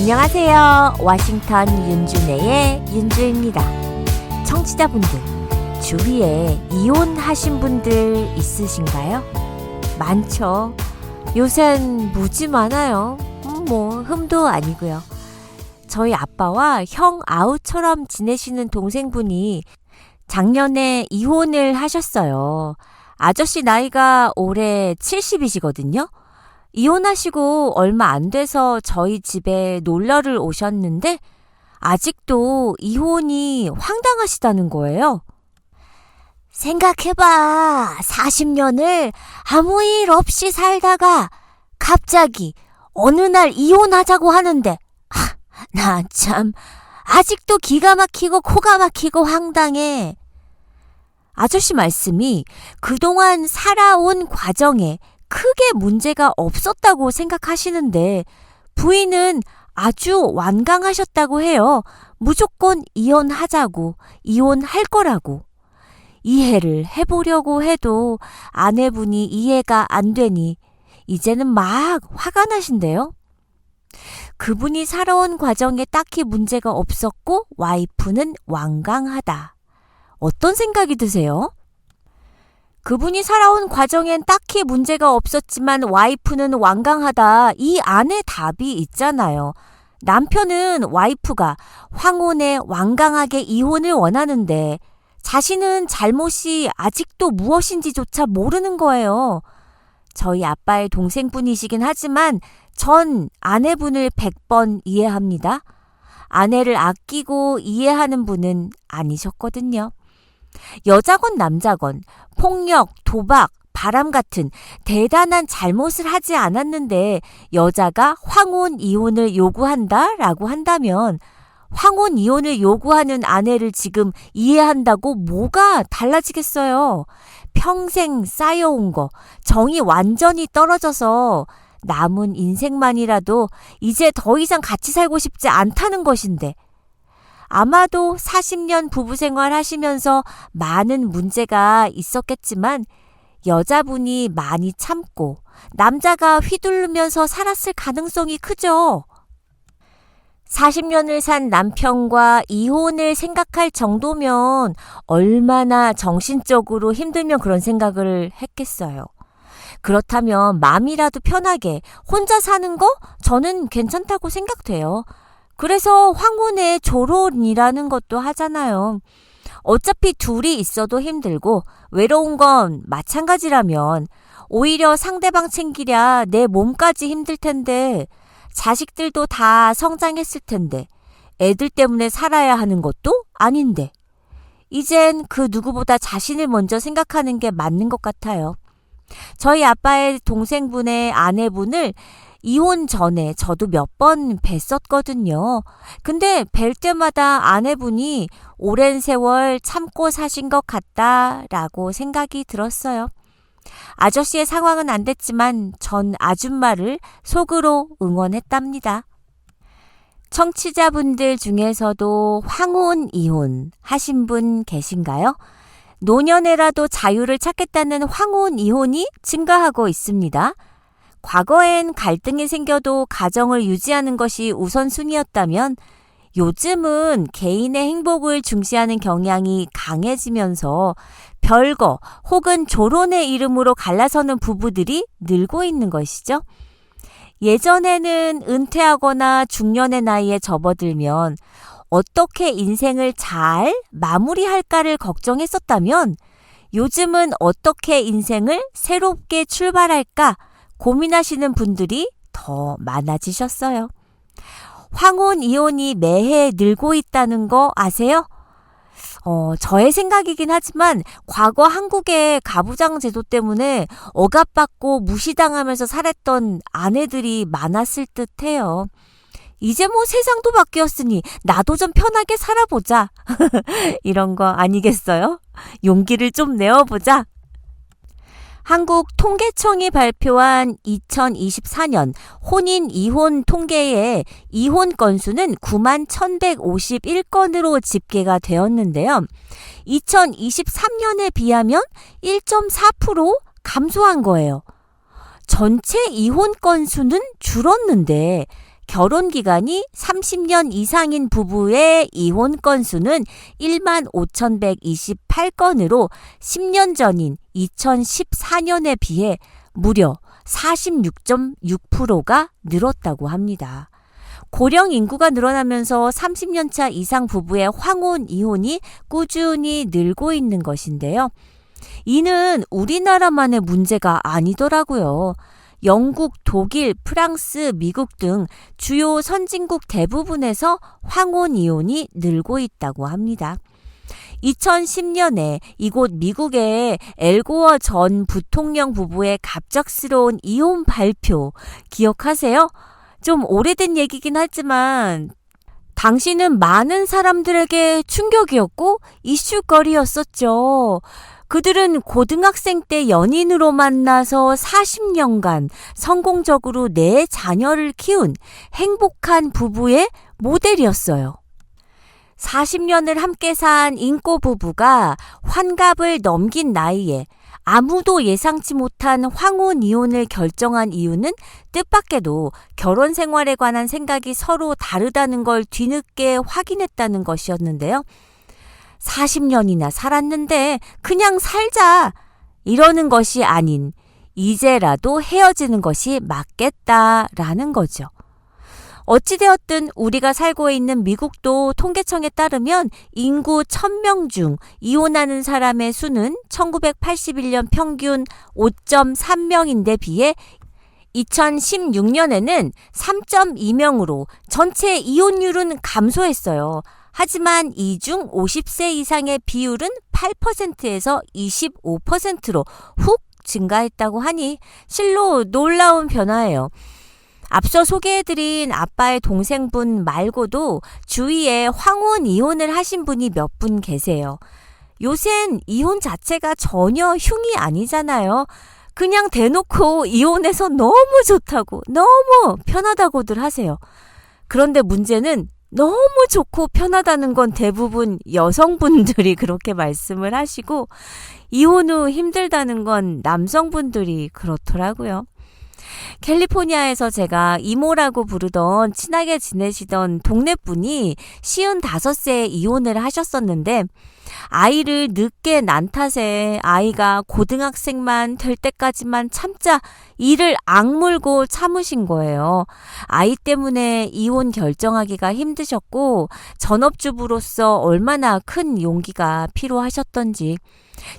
안녕하세요. 워싱턴 윤주네의 윤주입니다. 청취자분들, 주위에 이혼하신 분들 있으신가요? 많죠. 요샌 무지 많아요. 흠도 아니고요. 저희 아빠와 형 아우처럼 지내시는 동생분이 작년에 이혼을 하셨어요. 아저씨 나이가 올해 70이시거든요. 이혼하시고 얼마 안 돼서 저희 집에 놀러를 오셨는데 아직도 이혼이 황당하시다는 거예요. 생각해봐. 40년을 아무 일 없이 살다가 갑자기 어느 날 이혼하자고 하는데 나 참 아직도 기가 막히고 코가 막히고 황당해. 아저씨 말씀이 그동안 살아온 과정에 크게 문제가 없었다고 생각하시는데 부인은 아주 완강하셨다고 해요. 무조건 이혼하자고, 이혼할 거라고. 이해를 해보려고 해도 아내분이 이해가 안 되니 이제는 막 화가 나신대요. 그분이 살아온 과정에 딱히 문제가 없었고 와이프는 완강하다. 어떤 생각이 드세요? 그분이 살아온 과정엔 딱히 문제가 없었지만 와이프는 완강하다. 이 안에 답이 있잖아요. 남편은 와이프가 황혼에 완강하게 이혼을 원하는데 자신은 잘못이 아직도 무엇인지조차 모르는 거예요. 저희 아빠의 동생분이시긴 하지만 전 아내분을 100번 이해합니다. 아내를 아끼고 이해하는 분은 아니셨거든요. 여자건 남자건 폭력, 도박, 바람 같은 대단한 잘못을 하지 않았는데 여자가 황혼 이혼을 요구한다라고 한다면 황혼 이혼을 요구하는 아내를 지금 이해한다고 뭐가 달라지겠어요? 평생 쌓여온 거, 정이 완전히 떨어져서 남은 인생만이라도 이제 더 이상 같이 살고 싶지 않다는 것인데 아마도 40년 부부 생활 하시면서 많은 문제가 있었겠지만 여자분이 많이 참고 남자가 휘둘르면서 살았을 가능성이 크죠. 40년을 산 남편과 이혼을 생각할 정도면 얼마나 정신적으로 힘들면 그런 생각을 했겠어요. 그렇다면 마음이라도 편하게 혼자 사는 거 저는 괜찮다고 생각돼요. 그래서 황혼의 조론이라는 것도 하잖아요. 어차피 둘이 있어도 힘들고 외로운 건 마찬가지라면 오히려 상대방 챙기랴 내 몸까지 힘들 텐데 자식들도 다 성장했을 텐데 애들 때문에 살아야 하는 것도 아닌데 이젠 그 누구보다 자신을 먼저 생각하는 게 맞는 것 같아요. 저희 아빠의 동생분의 아내분을 이혼 전에 저도 몇 번 뵀었거든요. 근데 뵐 때마다 아내분이 오랜 세월 참고 사신 것 같다라고 생각이 들었어요. 아저씨의 상황은 안 됐지만 전 아줌마를 속으로 응원했답니다. 청취자분들 중에서도 황혼 이혼 하신 분 계신가요? 노년에라도 자유를 찾겠다는 황혼 이혼이 증가하고 있습니다. 과거엔 갈등이 생겨도 가정을 유지하는 것이 우선순위였다면 요즘은 개인의 행복을 중시하는 경향이 강해지면서 별거 혹은 조론의 이름으로 갈라서는 부부들이 늘고 있는 것이죠. 예전에는 은퇴하거나 중년의 나이에 접어들면 어떻게 인생을 잘 마무리할까를 걱정했었다면 요즘은 어떻게 인생을 새롭게 출발할까 고민하시는 분들이 더 많아지셨어요. 황혼 이혼이 매해 늘고 있다는 거 아세요? 저의 생각이긴 하지만 과거 한국의 가부장 제도 때문에 억압받고 무시당하면서 살았던 아내들이 많았을 듯해요. 이제 세상도 바뀌었으니 나도 좀 편하게 살아보자. 이런 거 아니겠어요? 용기를 좀 내어보자. 한국 통계청이 발표한 2024년 혼인 이혼 통계에 이혼 건수는 9만 1,151건으로 집계가 되었는데요. 2023년에 비하면 1.4% 감소한 거예요. 전체 이혼 건수는 줄었는데 결혼 기간이 30년 이상인 부부의 이혼 건수는 15,128건으로 10년 전인 2014년에 비해 무려 46.6%가 늘었다고 합니다. 고령 인구가 늘어나면서 30년 차 이상 부부의 황혼, 이혼이 꾸준히 늘고 있는 것인데요. 이는 우리나라만의 문제가 아니더라고요. 영국, 독일, 프랑스, 미국 등 주요 선진국 대부분에서 황혼, 이혼이 늘고 있다고 합니다. 2010년에 이곳 미국의 엘고어 전 부통령 부부의 갑작스러운 이혼 발표 기억하세요? 좀 오래된 얘기긴 하지만 당시는 많은 사람들에게 충격이었고 이슈거리였었죠. 그들은 고등학생 때 연인으로 만나서 40년간 성공적으로 4자녀를 키운 행복한 부부의 모델이었어요. 40년을 함께 산 인꼬 부부가 환갑을 넘긴 나이에 아무도 예상치 못한 황혼 이혼을 결정한 이유는 뜻밖에도 결혼 생활에 관한 생각이 서로 다르다는 걸 뒤늦게 확인했다는 것이었는데요. 40년이나 살았는데 그냥 살자 이러는 것이 아닌 이제라도 헤어지는 것이 맞겠다라는 거죠. 어찌되었든 우리가 살고 있는 미국도 통계청에 따르면 인구 1000명 중 이혼하는 사람의 수는 1981년 평균 5.3명인데 비해 2016년에는 3.2명으로 전체 이혼율은 감소했어요. 하지만 이 중 50세 이상의 비율은 8%에서 25%로 훅 증가했다고 하니 실로 놀라운 변화예요. 앞서 소개해드린 아빠의 동생분 말고도 주위에 황혼 이혼을 하신 분이 몇 분 계세요. 요샌 이혼 자체가 전혀 흉이 아니잖아요. 그냥 대놓고 이혼해서 너무 좋다고, 너무 편하다고들 하세요. 그런데 문제는 너무 좋고 편하다는 건 대부분 여성분들이 그렇게 말씀을 하시고 이혼 후 힘들다는 건 남성분들이 그렇더라고요. 캘리포니아에서 제가 이모라고 부르던 친하게 지내시던 동네분이 55세에 이혼을 하셨었는데 아이를 늦게 난 탓에 아이가 고등학생만 될 때까지만 참자 이를 악물고 참으신 거예요. 아이 때문에 이혼 결정하기가 힘드셨고 전업주부로서 얼마나 큰 용기가 필요하셨던지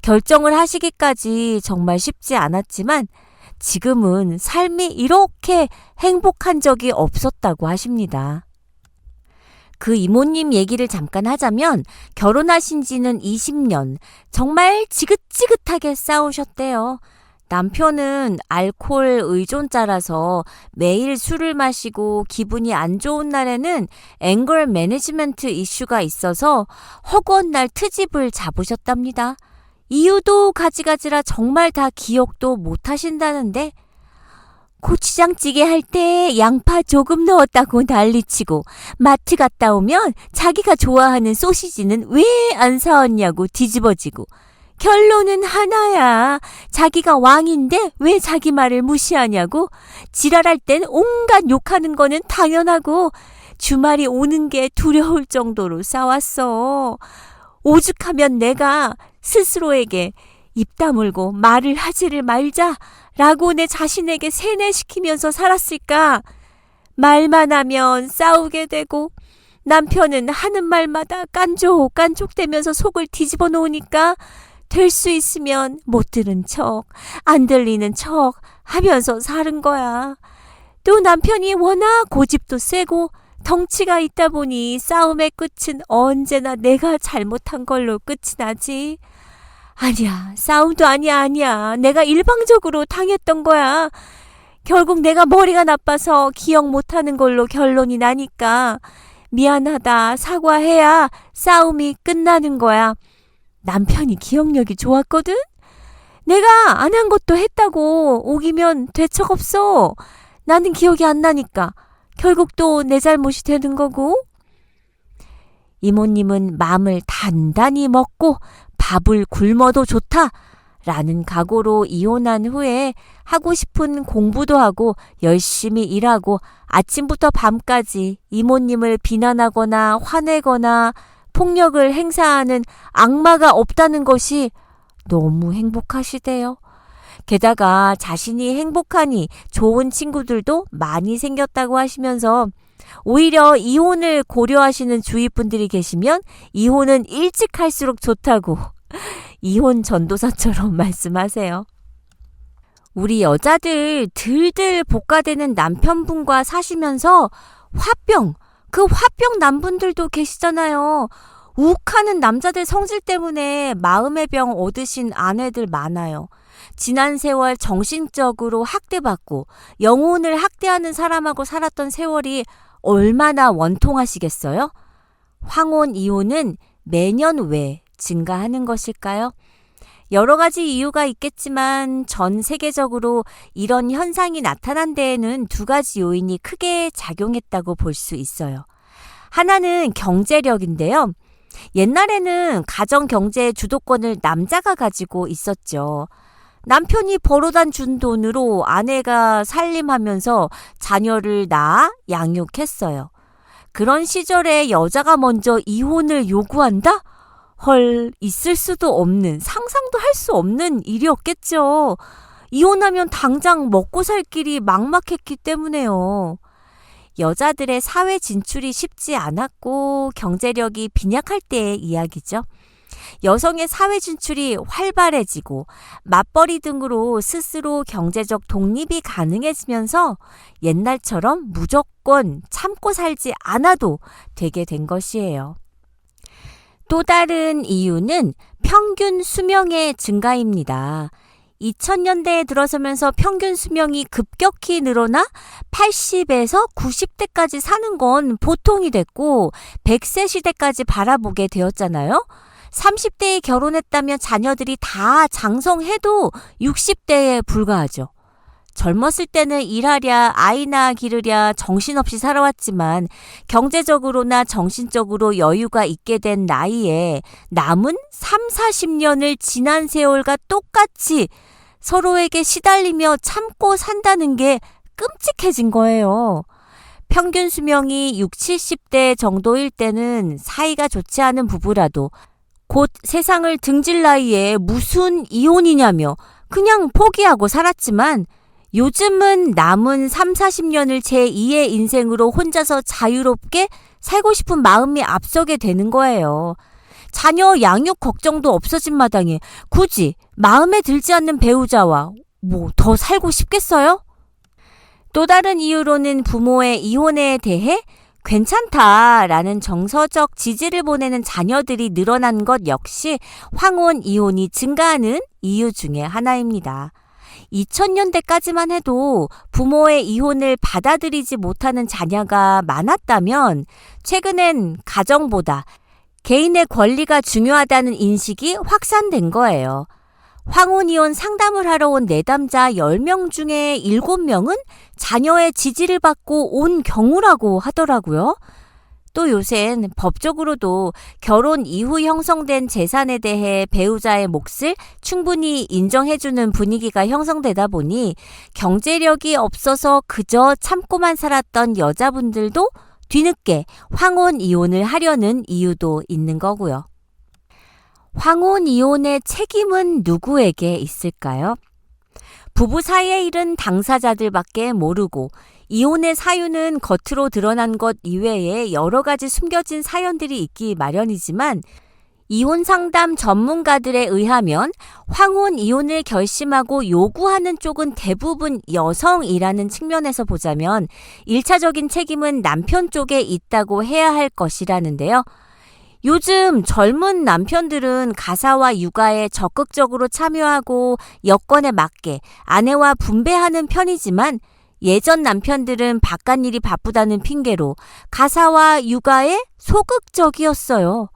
결정을 하시기까지 정말 쉽지 않았지만 지금은 삶이 이렇게 행복한 적이 없었다고 하십니다. 그 이모님 얘기를 잠깐 하자면 결혼하신 지는 20년, 정말 지긋지긋하게 싸우셨대요. 남편은 알코올 의존자라서 매일 술을 마시고 기분이 안 좋은 날에는 앵걸 매니지먼트 이슈가 있어서 허구한 날 트집을 잡으셨답니다. 이유도 가지가지라 정말 다 기억도 못 하신다는데 고추장찌개 할 때 양파 조금 넣었다고 난리치고 마트 갔다 오면 자기가 좋아하는 소시지는 왜 안 사왔냐고 뒤집어지고 결론은 하나야. 자기가 왕인데 왜 자기 말을 무시하냐고 지랄할 땐 온갖 욕하는 거는 당연하고 주말이 오는 게 두려울 정도로 싸웠어. 오죽하면 내가 스스로에게 입 다물고 말을 하지를 말자라고 내 자신에게 세뇌시키면서 살았을까. 말만 하면 싸우게 되고 남편은 하는 말마다 깐족깐족대면서 속을 뒤집어 놓으니까 될 수 있으면 못 들은 척, 안 들리는 척 하면서 사는 거야. 또 남편이 워낙 고집도 세고 덩치가 있다 보니 싸움의 끝은 언제나 내가 잘못한 걸로 끝이 나지. 아니야, 싸움도 아니야. 내가 일방적으로 당했던 거야. 결국 내가 머리가 나빠서 기억 못하는 걸로 결론이 나니까 미안하다 사과해야 싸움이 끝나는 거야. 남편이 기억력이 좋았거든? 내가 안 한 것도 했다고 우기면 되척없어. 나는 기억이 안 나니까 결국 또 내 잘못이 되는 거고. 이모님은 마음을 단단히 먹고 밥을 굶어도 좋다 라는 각오로 이혼한 후에 하고 싶은 공부도 하고 열심히 일하고 아침부터 밤까지 이모님을 비난하거나 화내거나 폭력을 행사하는 악마가 없다는 것이 너무 행복하시대요. 게다가 자신이 행복하니 좋은 친구들도 많이 생겼다고 하시면서 오히려 이혼을 고려하시는 주위 분들이 계시면 이혼은 일찍 할수록 좋다고 이혼 전도사처럼 말씀하세요. 우리 여자들 들들 볶아대는 남편분과 사시면서 그 화병 남분들도 계시잖아요. 욱하는 남자들 성질 때문에 마음의 병 얻으신 아내들 많아요. 지난 세월 정신적으로 학대받고 영혼을 학대하는 사람하고 살았던 세월이 얼마나 원통하시겠어요? 황혼 이혼은 매년 왜 증가하는 것일까요? 여러 가지 이유가 있겠지만 전 세계적으로 이런 현상이 나타난 데에는 두 가지 요인이 크게 작용했다고 볼 수 있어요. 하나는 경제력인데요. 옛날에는 가정 경제의 주도권을 남자가 가지고 있었죠. 남편이 벌어다 준 돈으로 아내가 살림하면서 자녀를 낳아 양육했어요. 그런 시절에 여자가 먼저 이혼을 요구한다? 헐, 있을 수도 없는, 상상도 할 수 없는 일이었겠죠. 이혼하면 당장 먹고 살 길이 막막했기 때문에요. 여자들의 사회 진출이 쉽지 않았고 경제력이 빈약할 때의 이야기죠. 여성의 사회 진출이 활발해지고 맞벌이 등으로 스스로 경제적 독립이 가능해지면서 옛날처럼 무조건 참고 살지 않아도 되게 된 것이에요. 또 다른 이유는 평균 수명의 증가입니다. 2000년대에 들어서면서 평균 수명이 급격히 늘어나 80에서 90대까지 사는 건 보통이 됐고 100세 시대까지 바라보게 되었잖아요. 30대에 결혼했다면 자녀들이 다 장성해도 60대에 불과하죠. 젊었을 때는 일하랴 아이나 기르랴 정신없이 살아왔지만 경제적으로나 정신적으로 여유가 있게 된 나이에 남은 3, 40년을 지난 세월과 똑같이 서로에게 시달리며 참고 산다는 게 끔찍해진 거예요. 평균 수명이 60, 70대 정도일 때는 사이가 좋지 않은 부부라도 곧 세상을 등질 나이에 무슨 이혼이냐며 그냥 포기하고 살았지만 요즘은 남은 3, 40년을 제2의 인생으로 혼자서 자유롭게 살고 싶은 마음이 앞서게 되는 거예요. 자녀 양육 걱정도 없어진 마당에 굳이 마음에 들지 않는 배우자와 더 살고 싶겠어요? 또 다른 이유로는 부모의 이혼에 대해 괜찮다라는 정서적 지지를 보내는 자녀들이 늘어난 것 역시 황혼 이혼이 증가하는 이유 중에 하나입니다. 2000년대까지만 해도 부모의 이혼을 받아들이지 못하는 자녀가 많았다면 최근엔 가정보다 개인의 권리가 중요하다는 인식이 확산된 거예요. 황혼이혼 상담을 하러 온 내담자 10명 중에 7명은 자녀의 지지를 받고 온 경우라고 하더라고요. 또 요샌 법적으로도 결혼 이후 형성된 재산에 대해 배우자의 몫을 충분히 인정해주는 분위기가 형성되다 보니 경제력이 없어서 그저 참고만 살았던 여자분들도 뒤늦게 황혼 이혼을 하려는 이유도 있는 거고요. 황혼 이혼의 책임은 누구에게 있을까요? 부부 사이의 일은 당사자들밖에 모르고 이혼의 사유는 겉으로 드러난 것 이외에 여러 가지 숨겨진 사연들이 있기 마련이지만 이혼 상담 전문가들에 의하면 황혼 이혼을 결심하고 요구하는 쪽은 대부분 여성이라는 측면에서 보자면 1차적인 책임은 남편 쪽에 있다고 해야 할 것이라는데요. 요즘 젊은 남편들은 가사와 육아에 적극적으로 참여하고 여건에 맞게 아내와 분배하는 편이지만 예전 남편들은 바깥일이 바쁘다는 핑계로 가사와 육아에 소극적이었어요.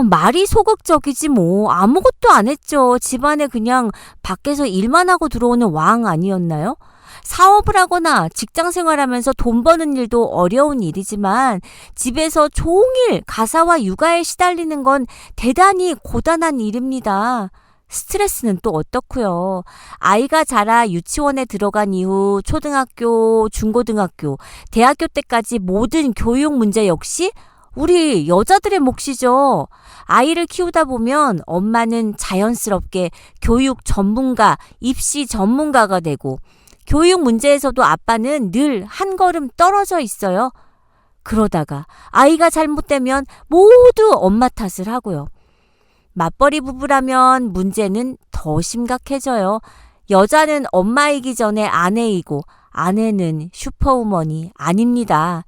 말이 소극적이지 뭐 아무것도 안 했죠. 집안에 그냥 밖에서 일만 하고 들어오는 왕 아니었나요? 사업을 하거나 직장 생활하면서 돈 버는 일도 어려운 일이지만 집에서 종일 가사와 육아에 시달리는 건 대단히 고단한 일입니다. 스트레스는 또 어떻고요? 아이가 자라 유치원에 들어간 이후 초등학교, 중고등학교, 대학교 때까지 모든 교육 문제 역시 우리 여자들의 몫이죠. 아이를 키우다 보면 엄마는 자연스럽게 교육 전문가, 입시 전문가가 되고 교육 문제에서도 아빠는 늘 한 걸음 떨어져 있어요. 그러다가 아이가 잘못되면 모두 엄마 탓을 하고요. 맞벌이 부부라면 문제는 더 심각해져요. 여자는 엄마이기 전에 아내이고 아내는 슈퍼우먼이 아닙니다.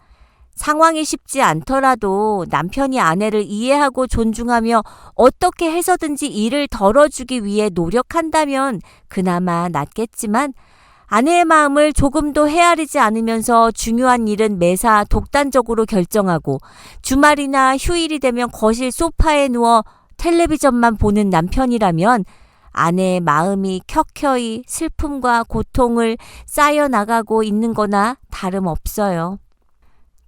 상황이 쉽지 않더라도 남편이 아내를 이해하고 존중하며 어떻게 해서든지 일을 덜어주기 위해 노력한다면 그나마 낫겠지만 아내의 마음을 조금도 헤아리지 않으면서 중요한 일은 매사 독단적으로 결정하고 주말이나 휴일이 되면 거실 소파에 누워 텔레비전만 보는 남편이라면 아내의 마음이 켜켜이 슬픔과 고통을 쌓여나가고 있는 거나 다름없어요.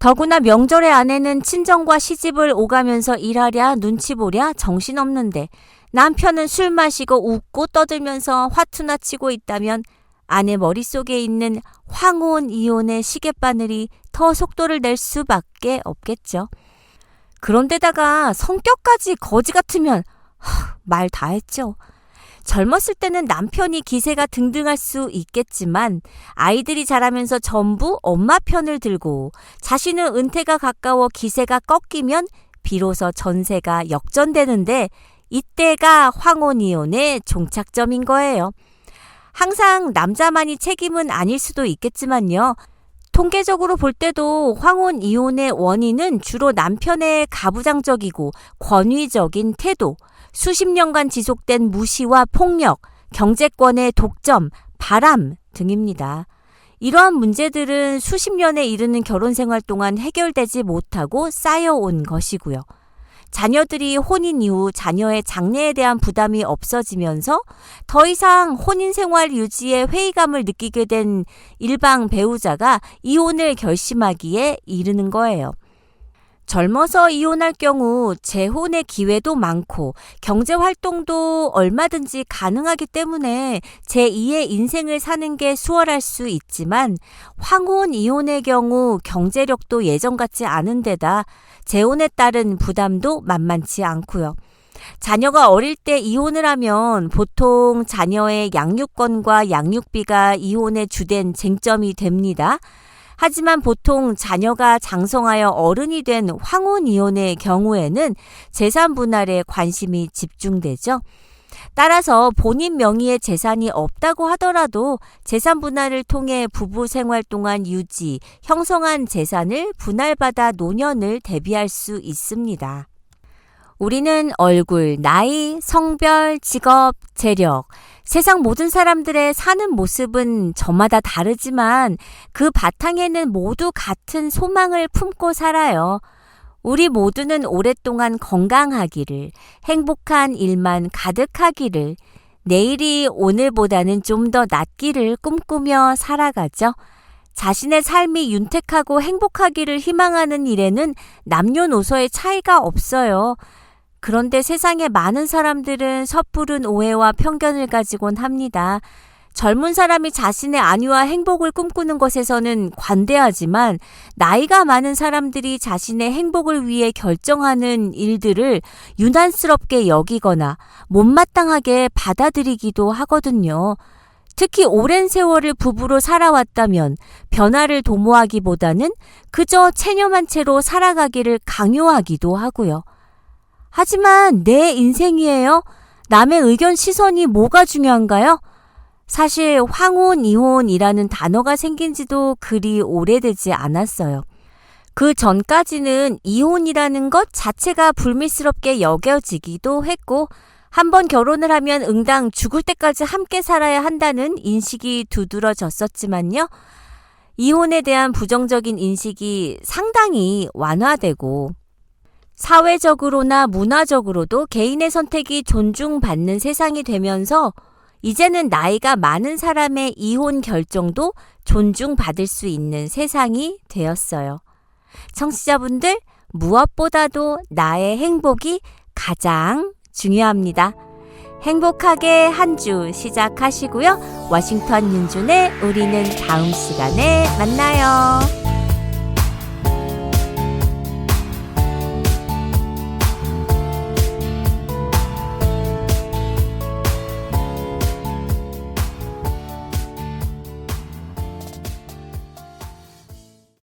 더구나 명절에 아내는 친정과 시집을 오가면서 일하랴 눈치 보랴 정신없는데 남편은 술 마시고 웃고 떠들면서 화투나 치고 있다면 아내 머릿속에 있는 황혼 이혼의 시계바늘이 더 속도를 낼 수밖에 없겠죠. 그런데다가 성격까지 거지 같으면 말 다 했죠. 젊었을 때는 남편이 기세가 등등할 수 있겠지만 아이들이 자라면서 전부 엄마 편을 들고 자신은 은퇴가 가까워 기세가 꺾이면 비로소 전세가 역전되는데 이때가 황혼이혼의 종착점인 거예요. 항상 남자만이 책임은 아닐 수도 있겠지만요. 통계적으로 볼 때도 황혼 이혼의 원인은 주로 남편의 가부장적이고 권위적인 태도, 수십 년간 지속된 무시와 폭력, 경제권의 독점, 바람 등입니다. 이러한 문제들은 수십 년에 이르는 결혼 생활 동안 해결되지 못하고 쌓여온 것이고요. 자녀들이 혼인 이후 자녀의 장래에 대한 부담이 없어지면서 더 이상 혼인 생활 유지에 회의감을 느끼게 된 일방 배우자가 이혼을 결심하기에 이르는 거예요. 젊어서 이혼할 경우 재혼의 기회도 많고 경제 활동도 얼마든지 가능하기 때문에 제2의 인생을 사는 게 수월할 수 있지만 황혼 이혼의 경우 경제력도 예전 같지 않은 데다 재혼에 따른 부담도 만만치 않고요. 자녀가 어릴 때 이혼을 하면 보통 자녀의 양육권과 양육비가 이혼의 주된 쟁점이 됩니다. 하지만 보통 자녀가 장성하여 어른이 된 황혼 이혼의 경우에는 재산 분할에 관심이 집중되죠. 따라서 본인 명의의 재산이 없다고 하더라도 재산 분할을 통해 부부 생활 동안 유지, 형성한 재산을 분할받아 노년을 대비할 수 있습니다. 우리는 얼굴, 나이, 성별, 직업, 재력, 세상 모든 사람들의 사는 모습은 저마다 다르지만 그 바탕에는 모두 같은 소망을 품고 살아요. 우리 모두는 오랫동안 건강하기를, 행복한 일만 가득하기를, 내일이 오늘보다는 좀 더 낫기를 꿈꾸며 살아가죠. 자신의 삶이 윤택하고 행복하기를 희망하는 일에는 남녀노소의 차이가 없어요. 그런데 세상에 많은 사람들은 섣부른 오해와 편견을 가지곤 합니다. 젊은 사람이 자신의 안위와 행복을 꿈꾸는 것에서는 관대하지만 나이가 많은 사람들이 자신의 행복을 위해 결정하는 일들을 유난스럽게 여기거나 못마땅하게 받아들이기도 하거든요. 특히 오랜 세월을 부부로 살아왔다면 변화를 도모하기보다는 그저 체념한 채로 살아가기를 강요하기도 하고요. 하지만 내 인생이에요. 남의 의견 시선이 뭐가 중요한가요? 사실 황혼, 이혼이라는 단어가 생긴 지도 그리 오래되지 않았어요. 그 전까지는 이혼이라는 것 자체가 불미스럽게 여겨지기도 했고 한번 결혼을 하면 응당 죽을 때까지 함께 살아야 한다는 인식이 두드러졌었지만요. 이혼에 대한 부정적인 인식이 상당히 완화되고 사회적으로나 문화적으로도 개인의 선택이 존중받는 세상이 되면서 이제는 나이가 많은 사람의 이혼 결정도 존중받을 수 있는 세상이 되었어요. 청취자분들, 무엇보다도 나의 행복이 가장 중요합니다. 행복하게 한 주 시작하시고요. 워싱턴 윤준의 우리는 다음 시간에 만나요.